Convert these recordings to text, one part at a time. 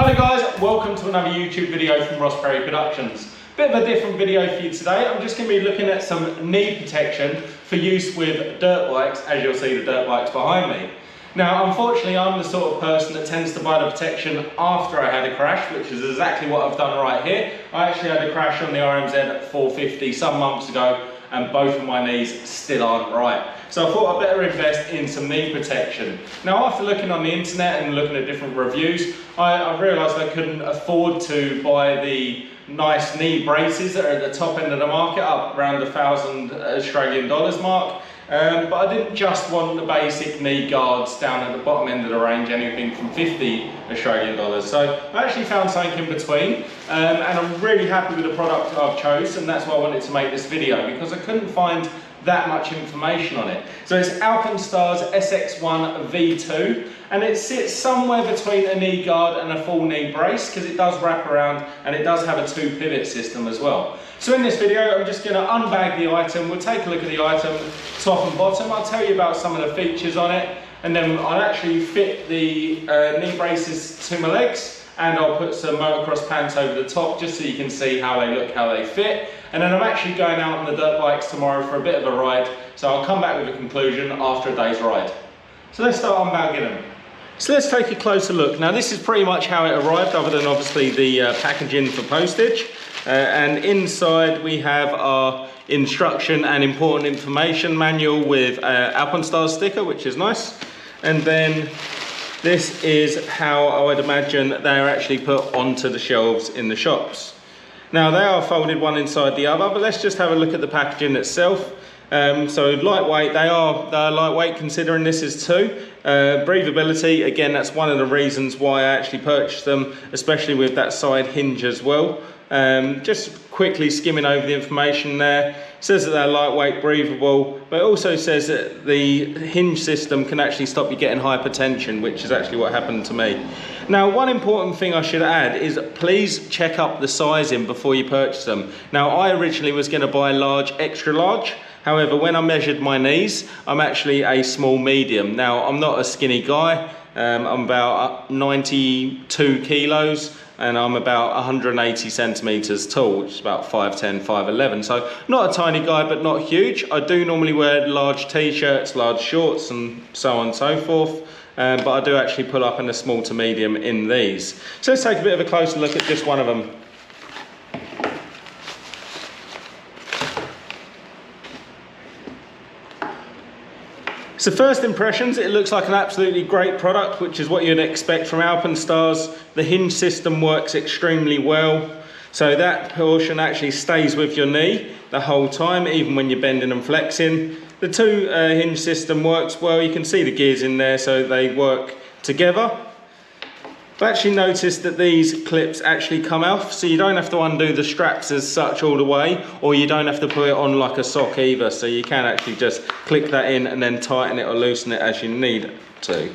Hello guys, welcome to another YouTube video from Ross Perry Productions. Bit of a different video for you today. I'm just going to be looking at some knee protection for use with dirt bikes, as you'll see the dirt bikes behind me. Now unfortunately I'm the sort of person that tends to buy the protection after I had a crash, which is exactly what I've done right here. I actually had a crash on the RMZ 450 some months ago and both of my knees still aren't right. So I thought I'd better invest in some knee protection. Now after looking on the internet and looking at different reviews, I realised I couldn't afford to buy the nice knee braces that are at the top end of the market, up around the £1,000 Australian mark. But I didn't just want the basic knee guards down at the bottom end of the range, anything from $50 Australian. So I actually found something in between, and I'm really happy with the product that I've chosen, and that's why I wanted to make this video, because I couldn't find that much information on it. So it's Alpinestars SX-1 V2, and it sits somewhere between a knee guard and a full knee brace, because it does wrap around and it does have a 2 pivot system as well. So in this video I'm just going to unbag the item, we'll take a look at the item top and bottom, I'll tell you about some of the features on it, and then I'll actually fit the knee braces to my legs, and I'll put some motocross pants over the top just so you can see how they look, how they fit. And then I'm actually going out on the dirt bikes tomorrow for a bit of a ride, so I'll come back with a conclusion after a day's ride. So let's start unbagging them. So let's take a closer look. Now this is pretty much how it arrived, other than obviously the packaging for postage. And inside we have our instruction and important information manual with Alpinestars sticker, which is nice. And then this is how I would imagine they are actually put onto the shelves in the shops. Now they are folded one inside the other, but let's just have a look at the packaging itself. So lightweight, they are lightweight considering this is 2. Breathability, again, that's one of the reasons why I actually purchased them, especially with that side hinge as well. Just quickly skimming over the information there, it says that they're lightweight, breathable, but it also says that the hinge system can actually stop you getting hypertension, which is actually what happened to me. Now one important thing I should add is please check up the sizing before you purchase them. Now I originally was going to buy large, extra large. However, when I measured my knees, I'm actually a small medium. Now, I'm not a skinny guy. I'm about 92 kilos and I'm about 180 centimeters tall, which is about 5'10", 5'11". So not a tiny guy, but not huge. I do normally wear large t-shirts, large shorts, and so on and so forth. But I do actually pull up in a small to medium in these. So let's take a bit of a closer look at just one of them. So first impressions, it looks like an absolutely great product, which is what you'd expect from Alpinestars. The hinge system works extremely well. So that portion actually stays with your knee the whole time, even when you're bending and flexing. The 2 hinge system works well. You can see the gears in there, so they work together. I've actually noticed that these clips actually come off, so you don't have to undo the straps as such all the way, or you don't have to put it on like a sock either, so you can actually just click that in and then tighten it or loosen it as you need to.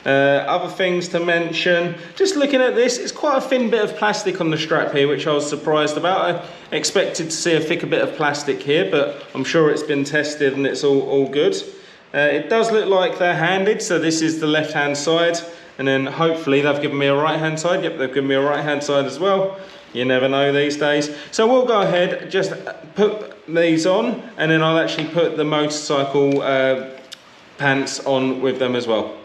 Other things to mention, just looking at this, it's quite a thin bit of plastic on the strap here, which I was surprised about. I expected to see a thicker bit of plastic here, but I'm sure it's been tested and it's all good. It does look like they're handed, so this is the left hand side. And then hopefully they've given me a right hand side. Yep, they've given me a right hand side as well. You never know these days. So we'll go ahead, just put these on, and then I'll actually put the motorcycle pants on with them as well.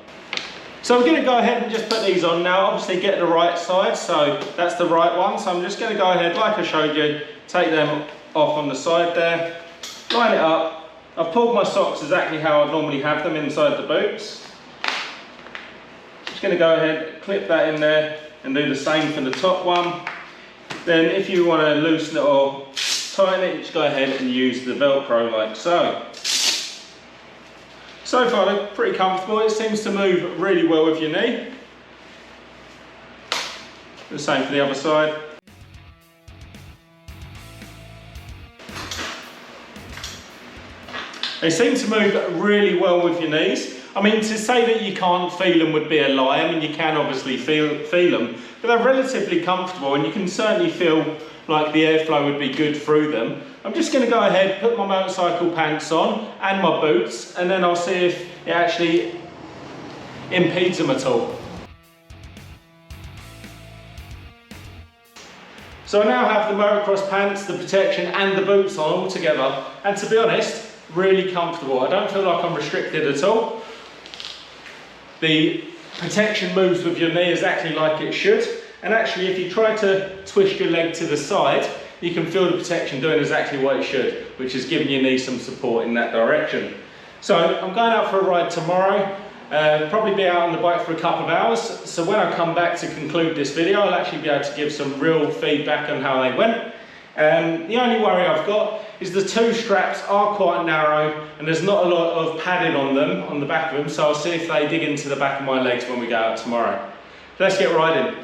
So I'm going to go ahead and just put these on now. Obviously get the right side, so that's the right one. So I'm just going to go ahead, like I showed you, take them off on the side there, line it up. I've pulled my socks exactly how I'd normally have them inside the boots. Just going to go ahead, clip that in there and do the same for the top one. Then if you want to loosen it or tighten it, just go ahead and use the Velcro like so. So far they're pretty comfortable, it seems to move really well with your knee. The same for the other side. They seem to move really well with your knees. I mean, to say that you can't feel them would be a lie. I mean, you can obviously feel them, but they're relatively comfortable and you can certainly feel like the airflow would be good through them. I'm just going to go ahead, put my motorcycle pants on and my boots, and then I'll see if it actually impedes them at all. So I now have the motocross pants, the protection and the boots on all together, and to be honest, really comfortable. I don't feel like I'm restricted at all. The protection moves with your knee exactly like it should, and actually if you try to twist your leg to the side, you can feel the protection doing exactly what it should, which is giving your knee some support in that direction. So I'm going out for a ride tomorrow, probably be out on the bike for a couple of hours, so when I come back to conclude this video, I'll actually be able to give some real feedback on how they went. The only worry I've got is the two straps are quite narrow and there's not a lot of padding on them, on the back of them, so I'll see if they dig into the back of my legs when we go out tomorrow. Let's get riding.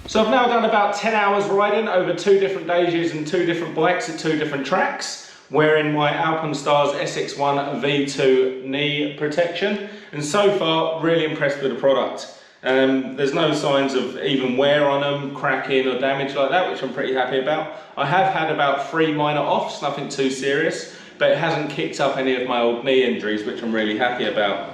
So I've now done about 10 hours riding over 2 different days using 2 different bikes at 2 different tracks, wearing my Alpinestars SX-1 V2 knee protection, and so far really impressed with the product. There's no signs of even wear on them, cracking or damage like that, which I'm pretty happy about. I have had about 3 minor offs, nothing too serious, but it hasn't kicked up any of my old knee injuries, which I'm really happy about.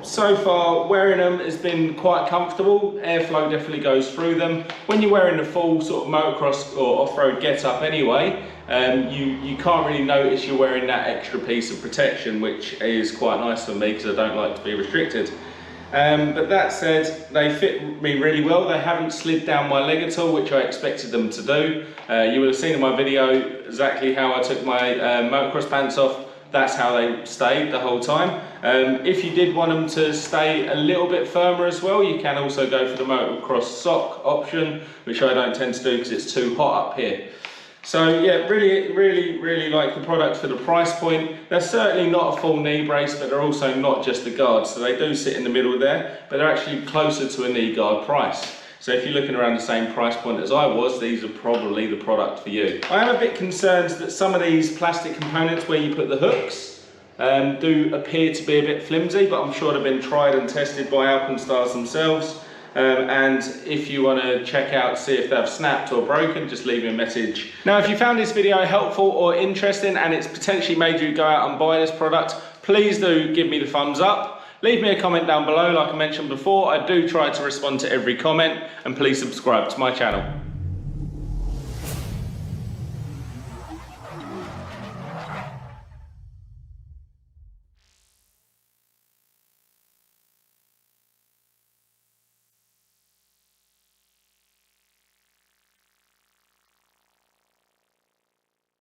So far, wearing them has been quite comfortable. Airflow definitely goes through them. When you're wearing the full sort of motocross or off-road get-up anyway, you can't really notice you're wearing that extra piece of protection, which is quite nice for me because I don't like to be restricted. But that said, they fit me really well. They haven't slid down my leg at all, which I expected them to do. You will have seen in my video exactly how I took my motocross pants off. That's how they stayed the whole time. If you did want them to stay a little bit firmer as well, you can also go for the motocross sock option, which I don't tend to do because it's too hot up here. So yeah, really like the product for the price point. They're certainly not a full knee brace, but they're also not just a guard. So they do sit in the middle there, but they're actually closer to a knee guard price. So if you're looking around the same price point as I was, these are probably the product for you. I am a bit concerned that some of these plastic components where you put the hooks do appear to be a bit flimsy, but I'm sure they've been tried and tested by Alpinestars themselves. And if you want to check out, see if they've snapped or broken, just leave me a message. Now, if you found this video helpful or interesting and it's potentially made you go out and buy this product, please do give me the thumbs up. Leave me a comment down below, like I mentioned before. I do try to respond to every comment, and please subscribe to my channel.